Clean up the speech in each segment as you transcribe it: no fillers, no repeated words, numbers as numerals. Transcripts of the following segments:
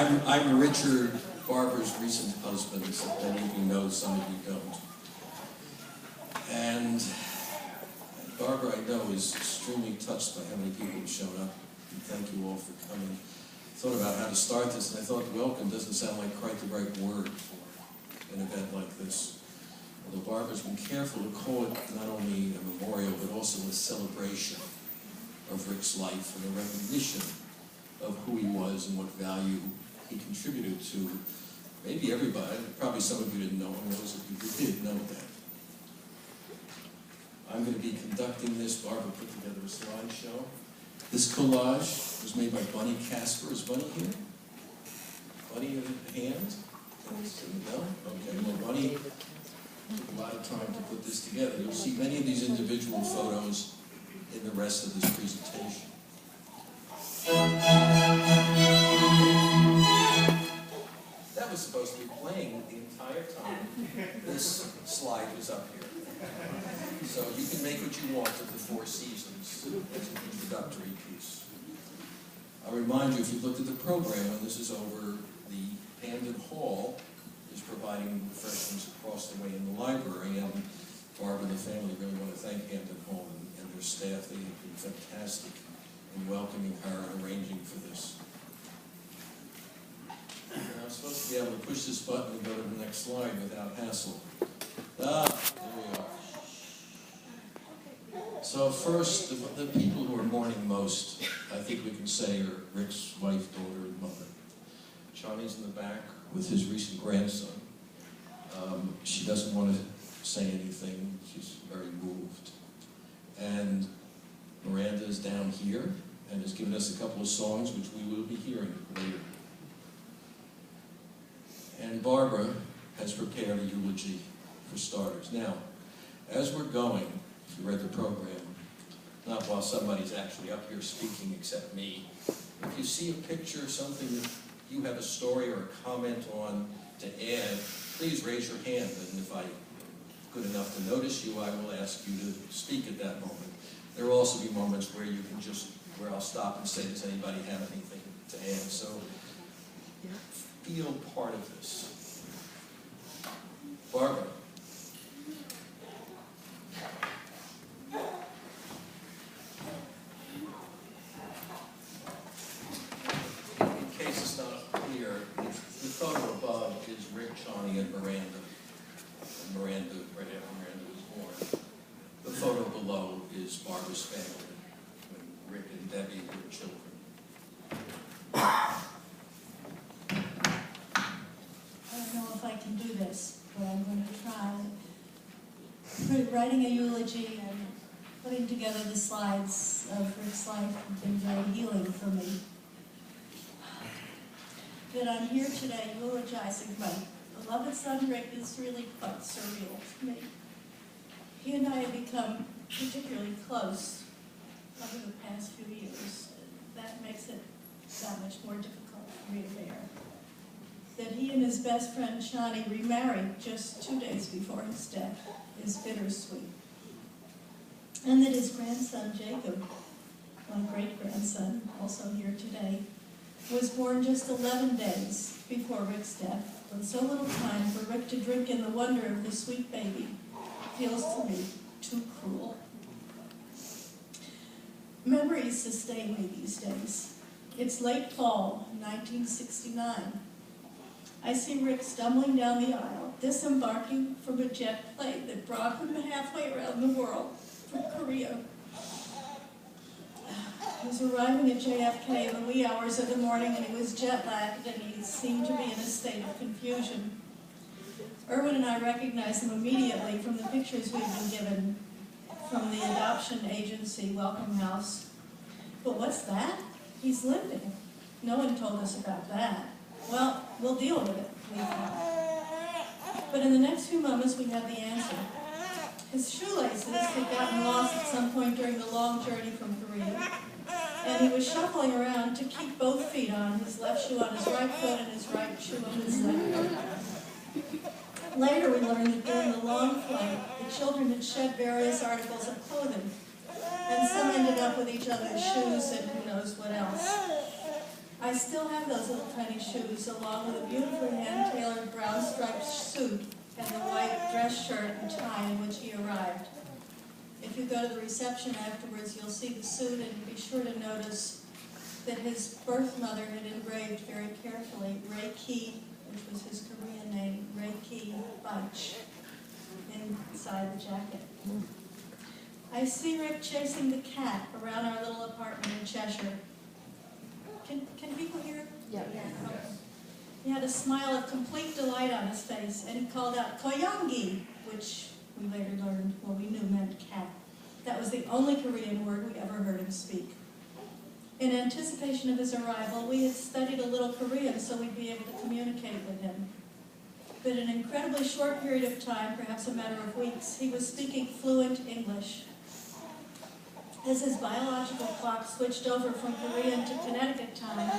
I'm Richard, Barbara's recent husband. Many of you know, some of you don't. And Barbara, I know, is extremely touched by how many people have shown up. And thank you all for coming. I thought about how to start this, and I thought welcome doesn't sound like quite the right word for an event like this. Although Barbara's been careful to call it not only a memorial, but also a celebration of Rick's life and a recognition of who he was and what value he contributed to maybe everybody. Probably some of you didn't know him, those of you who did know that. I'm going to be conducting this. Barbara put together a slideshow. This collage was made by Bunny Casper. Is Bunny here? Bunny in hand? No? Okay, well, Bunny took a lot of time to put this together. You'll see many of these individual photos in the rest of this presentation. That was supposed to be playing the entire time this slide was up here. So you can make what you want of the Four Seasons as an introductory piece. I'll remind you, if you looked at the program, when this is over, the Hamden Hall is providing refreshments across the way in the library, and Barbara and the family really want to thank Hamden Hall and their staff. They have been fantastic in welcoming her and arranging for this. And I'm supposed to be able to push this button and go to the next slide without hassle. There we are. So first, the people who are mourning most, I think we can say, are Rick's wife, daughter, and mother. Johnny's in the back with his recent grandson. She doesn't want to say anything. She's very moved. And Miranda is down here and has given us a couple of songs which we will be hearing later. And Barbara has prepared a eulogy for starters. Now, as we're going, if you read the program, not while somebody's actually up here speaking except me, if you see a picture, something that you have a story or a comment on to add, please raise your hand, and if I'm good enough to notice you, I will ask you to speak at that moment. There will also be moments where you can where I'll stop and say, does anybody have anything to add? So feel part of this. Barbara. In case it's not clear, the photo above is Rick, Johnny, and Miranda. And Miranda, right after Miranda was born. The photo below is Barbara's family, when Rick and Debbie were children. I don't know if I can do this, but I'm going to try. Writing a eulogy and putting together the slides of Rick's life have been very healing for me. That I'm here today eulogizing my beloved son Rick is really quite surreal to me. He and I have become particularly close over the past few years. That makes it that much more difficult for me to bear. That he and his best friend Shani remarried just 2 days before his death is bittersweet. And that his grandson Jacob, my great-grandson, also here today, was born just 11 days before Rick's death, with so little time for Rick to drink in the wonder of the sweet baby feels to me too cruel. Memories sustain me these days. It's late fall, 1969. I see Rick stumbling down the aisle, disembarking from a jet plane that brought him halfway around the world from Korea. He was arriving at JFK in the wee hours of the morning, and he was jet-lagged, and he seemed to be in a state of confusion. Erwin and I recognized him immediately from the pictures we've been given from the adoption agency Welcome House. But what's that? He's limping. No one told us about that. Well, we'll deal with it, we thought. But in the next few moments, we had the answer. His shoelaces had gotten lost at some point during the long journey from Korea, and he was shuffling around to keep both feet on, his left shoe on his right foot and his right shoe on his left foot. Later, we learned that during the long flight, the children had shed various articles of clothing, and some ended up with each other's shoes and who knows what else. I still have those little tiny shoes, along with a beautifully hand-tailored brown striped suit and the white dress shirt and tie in which he arrived. If you go to the reception afterwards, you'll see the suit, and be sure to notice that his birth mother had engraved very carefully Rick which was his Korean name, Rick Beitch, inside the jacket. I see Rick chasing the cat around our little apartment in Cheshire. Can people hear? Yeah. Okay. He had a smile of complete delight on his face, and he called out "Koyangi," which we later learned, well, we knew meant cat. That was the only Korean word we ever heard him speak. In anticipation of his arrival, we had studied a little Korean so we'd be able to communicate with him. But in an incredibly short period of time, perhaps a matter of weeks, he was speaking fluent English. As his biological clock switched over from Korean to Connecticut time,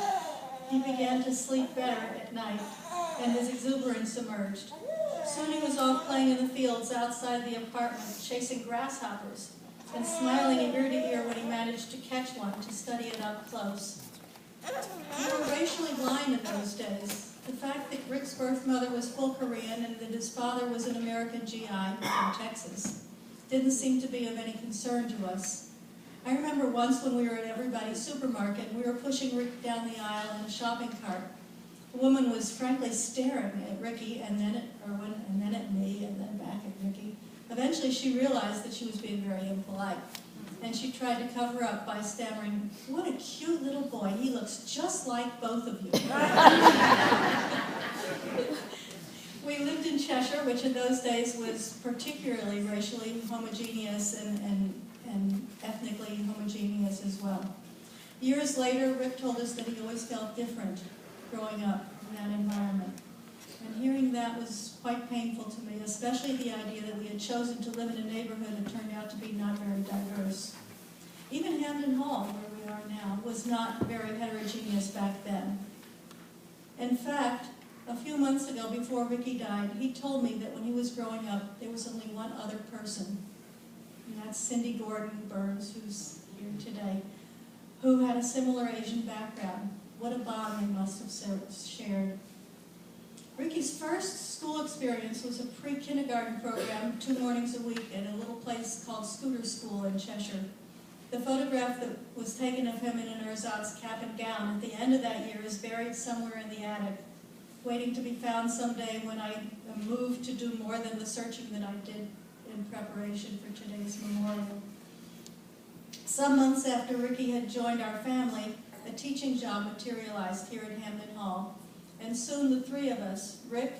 he began to sleep better at night, and his exuberance emerged. Soon he was off playing in the fields outside the apartment, chasing grasshoppers, and smiling ear to ear when he managed to catch one to study it up close. We were racially blind in those days. The fact that Rick's birth mother was full Korean and that his father was an American GI from Texas didn't seem to be of any concern to us. I remember once when we were at Everybody's supermarket, we were pushing Rick down the aisle in a shopping cart. A woman was frankly staring at Ricky, and then at Erwin, and then at me, and then back at Ricky. Eventually she realized that she was being very impolite, and she tried to cover up by stammering, "What a cute little boy, he looks just like both of you." We lived in Cheshire, which in those days was particularly racially homogeneous and ethnically homogeneous as well. Years later, Rick told us that he always felt different growing up in that environment. And hearing that was quite painful to me, especially the idea that we had chosen to live in a neighborhood that turned out to be not very diverse. Even Hamden Hall, where we are now, was not very heterogeneous back then. In fact, a few months ago, before Ricky died, he told me that when he was growing up, there was only one other person, and that's Cindy Gordon Burns, who's here today, who had a similar Asian background. What a bond they must have shared. Ricky's first school experience was a pre-kindergarten program, 2 mornings a week, at a little place called Scooter School in Cheshire. The photograph that was taken of him in an ersatz cap and gown at the end of that year is buried somewhere in the attic, waiting to be found someday when I am moved to do more than the searching that I did in preparation for today's memorial. Some months after Ricky had joined our family, a teaching job materialized here at Hamden Hall, and soon the 3 of us, Rick,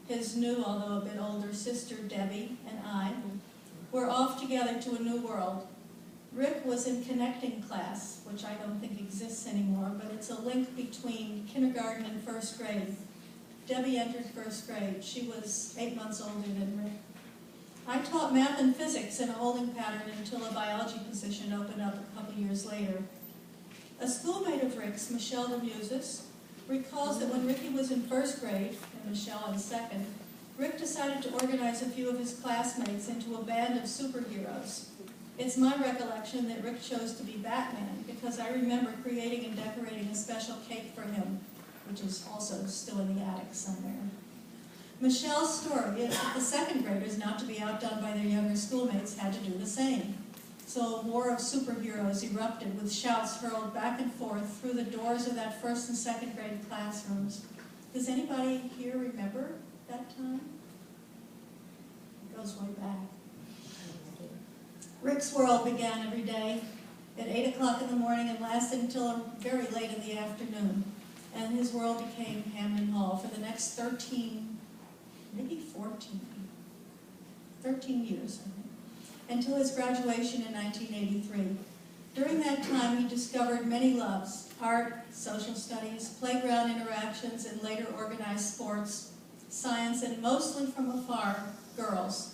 his new, although a bit older sister Debbie, and I, were off together to a new world. Rick was in connecting class, which I don't think exists anymore, but it's a link between kindergarten and 1st grade. Debbie entered 1st grade. She was 8 months older than Rick. I taught math and physics in a holding pattern until a biology position opened up a couple years later. A schoolmate of Rick's, Michelle DeMusis, recalls that when Ricky was in 1st grade, and Michelle in 2nd, Rick decided to organize a few of his classmates into a band of superheroes. It's my recollection that Rick chose to be Batman because I remember creating and decorating a special cake for him, which is also still in the attic somewhere. Michelle's story is that the 2nd graders, not to be outdone by their younger schoolmates, had to do the same. So a war of superheroes erupted with shouts hurled back and forth through the doors of that 1st and 2nd grade classrooms. Does anybody here remember that time? It goes way back. Rick's world began every day at 8 o'clock in the morning and lasted until very late in the afternoon. And his world became Hamden Hall for the next 13, maybe 13 years, I think, until his graduation in 1983. During that time, he discovered many loves: art, social studies, playground interactions, and later organized sports, science, and mostly from afar, girls.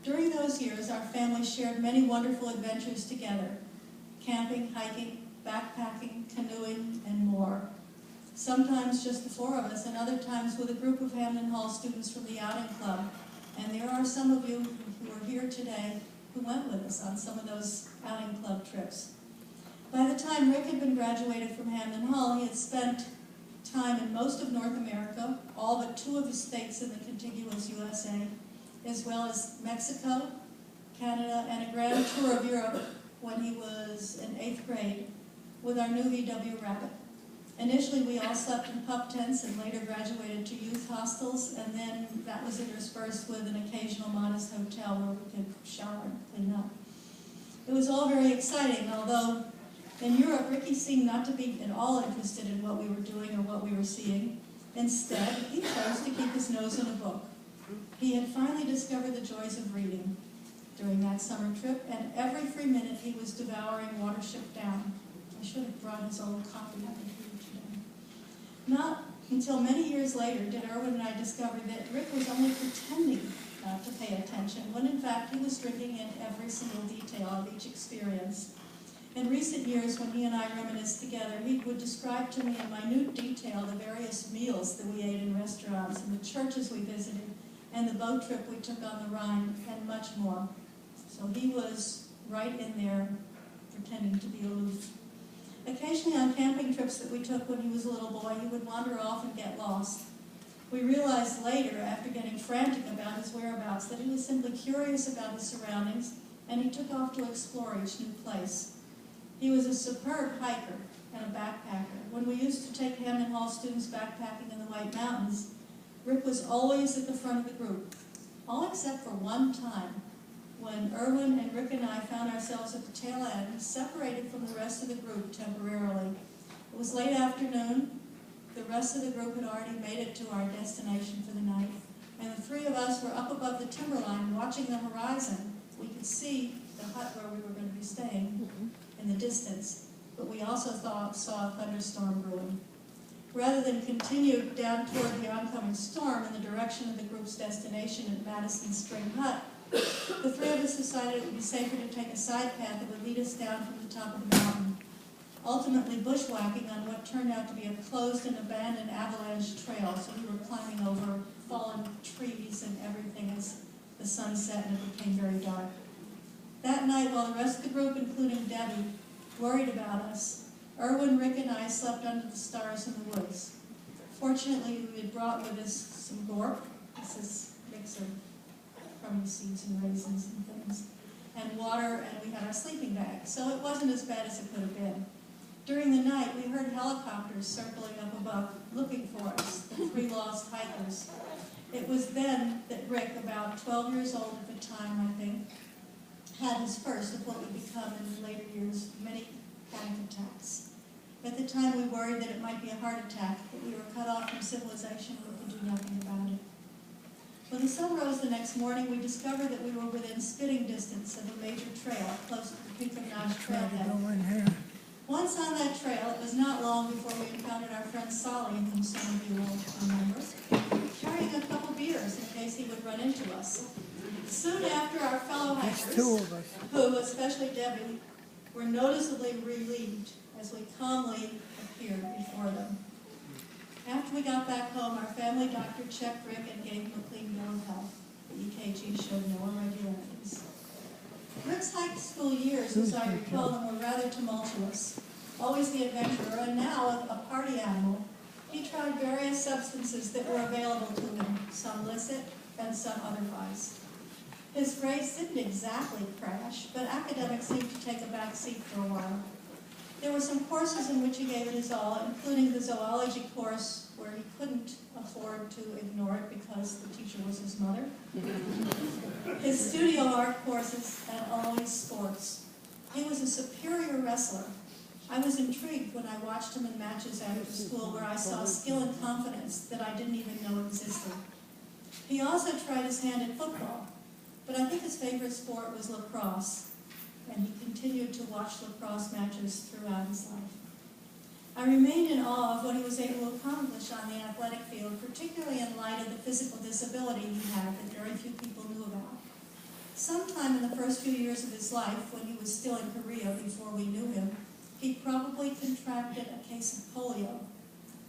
During those years, our family shared many wonderful adventures together: camping, hiking, backpacking, canoeing, and more. Sometimes just the 4 of us, and other times with a group of Hamden Hall students from the outing club. And there are some of you who are here today who went with us on some of those outing club trips. By the time Rick had been graduated from Hamden Hall, he had spent time in most of North America, all but 2 of the states in the contiguous USA, as well as Mexico, Canada, and a grand tour of Europe when he was in 8th grade with our new VW Rabbit. Initially, we all slept in pup tents and later graduated to youth hostels, and then that was interspersed with an occasional modest hotel where we could shower and clean up. It was all very exciting, although in Europe, Ricky seemed not to be at all interested in what we were doing or what we were seeing. Instead, he chose to keep his nose in a book. He had finally discovered the joys of reading during that summer trip, and every free minute he was devouring Watership Down. I should have brought his old copy of it here today. Not until many years later did Erwin and I discover that Rick was only pretending to pay attention, when in fact he was drinking in every single detail of each experience. In recent years, when he and I reminisced together, he would describe to me in minute detail the various meals that we ate in restaurants, and the churches we visited, and the boat trip we took on the Rhine, and much more. So he was right in there, pretending to be aloof. Occasionally on camping trips that we took when he was a little boy, he would wander off and get lost. We realized later, after getting frantic about his whereabouts, that he was simply curious about his surroundings, and he took off to explore each new place. He was a superb hiker and a backpacker. When we used to take Hamden Hall students backpacking in the White Mountains, Rick was always at the front of the group, all except for one time, when Erwin and Rick and I found ourselves at the tail end, separated from the rest of the group temporarily. It was late afternoon. The rest of the group had already made it to our destination for the night, and the 3 of us were up above the timberline watching the horizon. We could see the hut where we were going to be staying in the distance, but we also saw a thunderstorm brewing. Rather than continue down toward the oncoming storm in the direction of the group's destination at Madison's Spring Hut, the 3 of us decided it would be safer to take a side path that would lead us down from the top of the mountain, ultimately bushwhacking on what turned out to be a closed and abandoned avalanche trail. So we were climbing over fallen trees and everything as the sun set and it became very dark. That night, while the rest of the group, including Debbie, worried about us, Erwin, Rick, and I slept under the stars in the woods. Fortunately, we had brought with us some gorp. This is a mix of crummy seeds and raisins and things, and water, and we had our sleeping bag. So it wasn't as bad as it could have been. During the night, we heard helicopters circling up above, looking for us, the 3 lost hikers. It was then that Rick, about 12 years old at the time, I think, had his first of what would become in later years many panic attacks. At the time, we worried that it might be a heart attack, that we were cut off from civilization and we could do nothing about it. When the sun rose the next morning, we discovered that we were within spitting distance of a major trail close to the Peak of Notch trailhead. Once on that trail, it was not long before we encountered our friend Solly, whom some of you will remember, carrying a couple beers in case he would run into us. Soon after, our fellow hikers, who, especially Debbie, were noticeably relieved as we calmly appeared before them. After we got back home, our family doctor checked Rick and gave him a clean bill of health. The EKG showed no irregularities. Rick's high school years, as I recall them, were rather tumultuous. Always the adventurer, and now a party animal, he tried various substances that were available to him, some licit and some otherwise. His grades didn't exactly crash, but academics seemed to take a back seat for a while. There were some courses in which he gave it his all, including the zoology course, where he couldn't afford to ignore it because the teacher was his mother. His studio art courses, and always sports. He was a superior wrestler. I was intrigued when I watched him in matches after school where I saw skill and confidence that I didn't even know existed. He also tried his hand at football, but I think his favorite sport was lacrosse, and he continued to watch lacrosse matches throughout his life. I remained in awe of what he was able to accomplish on the athletic field, particularly in light of the physical disability he had that very few people knew about. Sometime in the first few years of his life, when he was still in Korea before we knew him, he probably contracted a case of polio,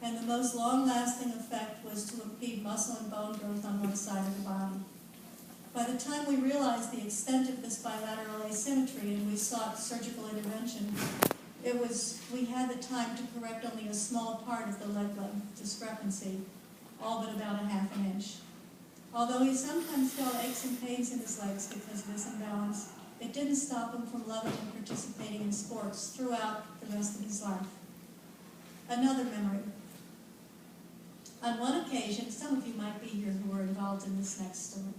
and the most long-lasting effect was to impede muscle and bone growth on one side of the body. By the time we realized the extent of this bilateral asymmetry and we sought surgical intervention, we had the time to correct only a small part of the leg length discrepancy, all but about a half an inch. Although he sometimes felt aches and pains in his legs because of this imbalance, it didn't stop him from loving and participating in sports throughout the rest of his life. Another memory. On one occasion, some of you might be here who were involved in this next story.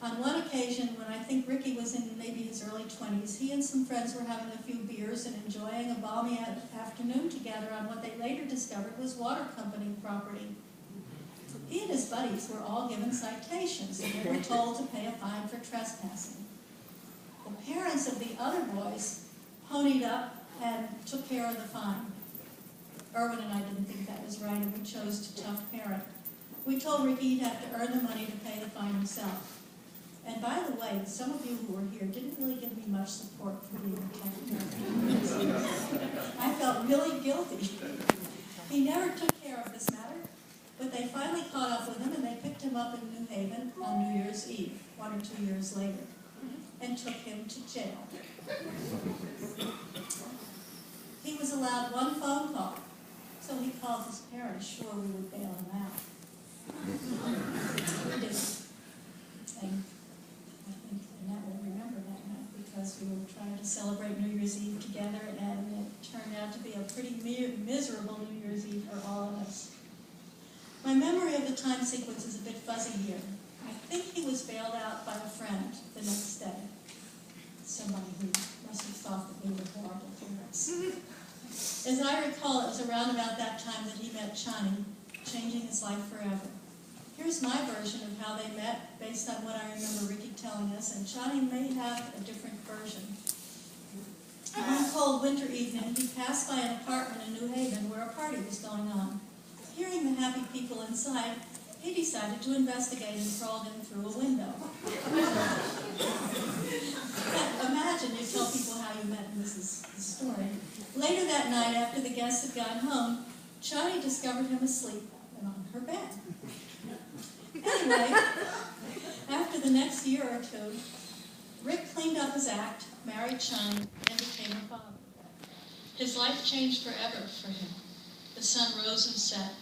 On one occasion, when I think Ricky was in maybe his early 20s, he and some friends were having a few beers and enjoying a balmy afternoon together on what they later discovered was water company property. He and his buddies were all given citations and they were told to pay a fine for trespassing. The parents of the other boys ponied up and took care of the fine. Erwin and I didn't think that was right, and we chose to tough parent. We told Ricky he'd have to earn the money to pay the fine himself. And by the way, some of you who were here didn't really give me much support for being a tough parent. I felt really guilty. He never took care of this matter, but they finally caught up with him and they picked him up in New Haven on New Year's Eve, 1 or 2 years later, and took him to jail. He was allowed one phone call, so he called his parents, sure we would bail him out. We didn't. And I think Annette will remember that night because we were trying to celebrate New Year's Eve together, and it turned out to be a pretty miserable New Year's Eve for all of us. My memory of the time sequence is a bit fuzzy here. I think he was bailed out by a friend the next day. Somebody who must have thought that we were horrible parents. As I recall, it was around about that time that he met Chani, changing his life forever. Here's my version of how they met, based on what I remember Ricky telling us, and Chani may have a different version. One cold winter evening, he passed by an apartment in New Haven where a party was going on. Hearing the happy people inside, he decided to investigate and crawled in through a window. Imagine you tell people how you met, and this is the story. Later that night, after the guests had gone home, Chani discovered him asleep and on her bed. Anyway, after the next year or two, Rick cleaned up his act, married Chani, and became a father. His life changed forever for him. The sun rose and set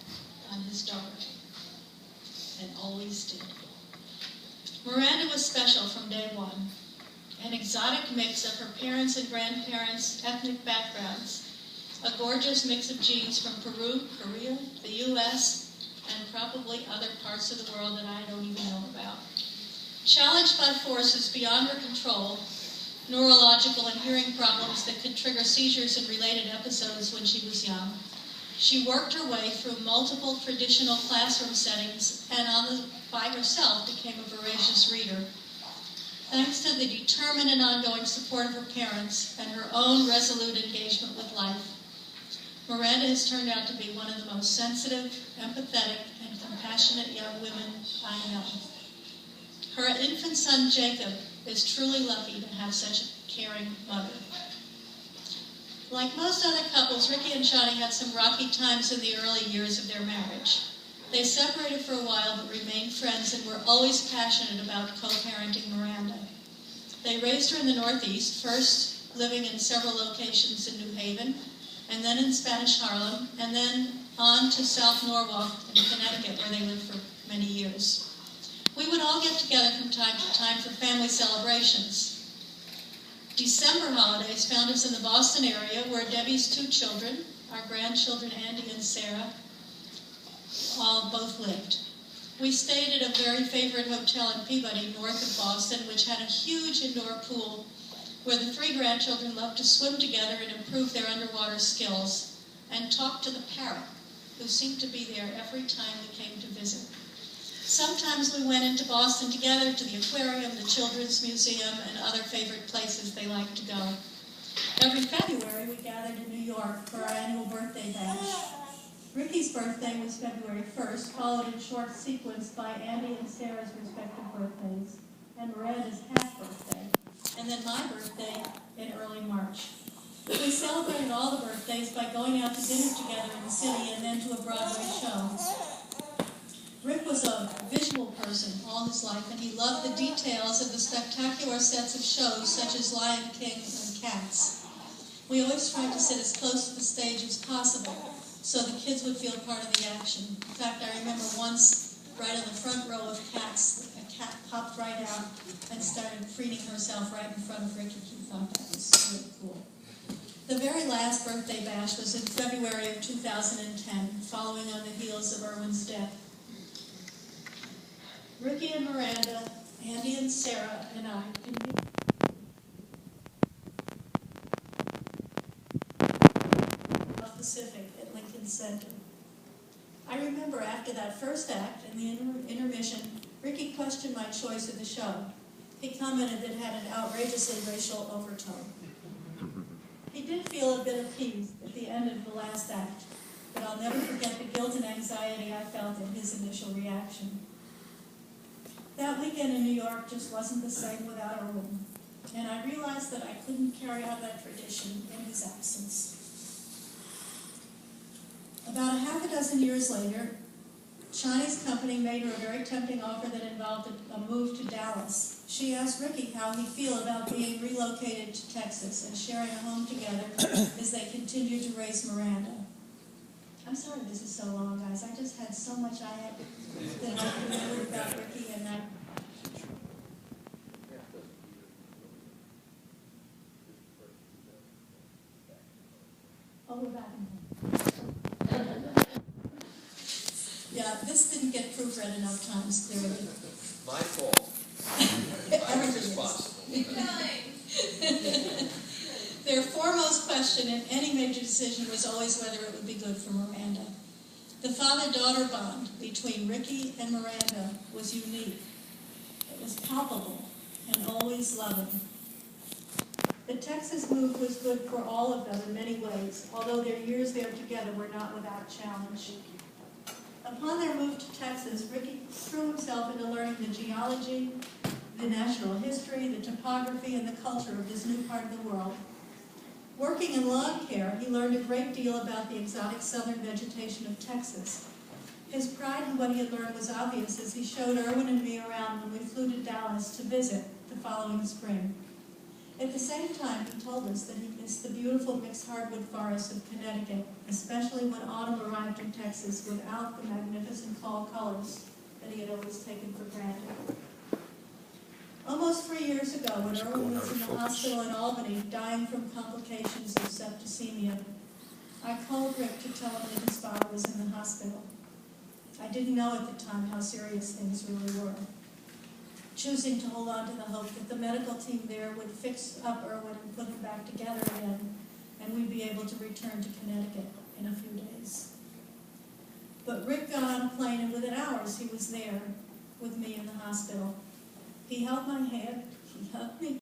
on his daughter, and always did. Miranda was special from day one. An exotic mix of her parents' and grandparents' ethnic backgrounds, a gorgeous mix of genes from Peru, Korea, the U.S., and probably other parts of the world that I don't even know about. Challenged by forces beyond her control, neurological and hearing problems that could trigger seizures and related episodes when she was young, she worked her way through multiple traditional classroom settings and by herself became a voracious reader. Thanks to the determined and ongoing support of her parents and her own resolute engagement with life, Miranda has turned out to be one of the most sensitive, empathetic, and compassionate young women I know. Her infant son, Jacob, is truly lucky to have such a caring mother. Like most other couples, Ricky and Chani had some rocky times in the early years of their marriage. They separated for a while but remained friends and were always passionate about co-parenting Miranda. They raised her in the Northeast, first living in several locations in New Haven, and then in Spanish Harlem, and then on to South Norwalk in Connecticut, where they lived for many years. We would all get together from time to time for family celebrations. December holidays found us in the Boston area, where Debbie's 2 children, our grandchildren Andy and Sarah, both lived. We stayed at a very favorite hotel in Peabody, north of Boston, which had a huge indoor pool where the 3 grandchildren loved to swim together and improve their underwater skills, and talk to the parrot, who seemed to be there every time we came to visit. Sometimes we went into Boston together to the aquarium, the Children's Museum, and other favorite places they liked to go. Every February, we gathered in New York for our annual birthday bash. Ricky's birthday was February 1st, followed in short sequence by Andy and Sarah's respective birthdays, and Miranda's half-birthday, and then my birthday in early March. We celebrated all the birthdays by going out to dinner together in the city and then to a Broadway show. Rick was a visual person all his life, and he loved the details of the spectacular sets of shows such as Lion King and Cats. We always tried to sit as close to the stage as possible so the kids would feel part of the action. In fact, I remember once, right on the front row of cats, a cat popped right out and started preening herself right in front of Ricky. He thought that was really cool. The very last birthday bash was in February of 2010, following on the heels of Erwin's death. Ricky and Miranda, Andy and Sarah, and I convened Pacific at Lincoln Center. I remember after that first act and the intermission, Ricky questioned my choice of the show. He commented that it had an outrageously racial overtone. He did feel a bit appeased at the end of the last act, but I'll never forget the guilt and anxiety I felt at his initial reaction. That weekend in New York just wasn't the same without Erwin, and I realized that I couldn't carry out that tradition in his absence. About a half a dozen years later, Shani's company made her a very tempting offer that involved a move to Dallas. She asked Ricky how he'd feel about being relocated to Texas and sharing a home together as they continued to raise Miranda. I'm sorry this is so long, guys. I just had so much I had that I remembered about Ricky and that. Oh, we're back in here. Yeah, this didn't get proofread enough times, clearly. My fault. I was responsible. Their foremost question in any major decision was always whether it would be good for Miranda. The father-daughter bond between Ricky and Miranda was unique. It was palpable and always loving. The Texas move was good for all of them in many ways, although their years there together were not without challenge. Upon their move to Texas, Ricky threw himself into learning the geology, the national history, the topography, and the culture of this new part of the world. Working in lawn care, he learned a great deal about the exotic southern vegetation of Texas. His pride in what he had learned was obvious as he showed Erwin and me around when we flew to Dallas to visit the following spring. At the same time, he told us that he missed the beautiful mixed hardwood forests of Connecticut, especially when autumn arrived in Texas without the magnificent fall colors that he had always taken for granted. Almost 3 years ago, when Erwin was in the hospital in Albany, dying from complications of septicemia, I called Rick to tell him that his father was in the hospital. I didn't know at the time how serious things really were. Choosing to hold on to the hope that the medical team there would fix up Erwin and put him back together again, and we'd be able to return to Connecticut in a few days. But Rick got on a plane, and within hours he was there with me in the hospital. He held my hand, he hugged me,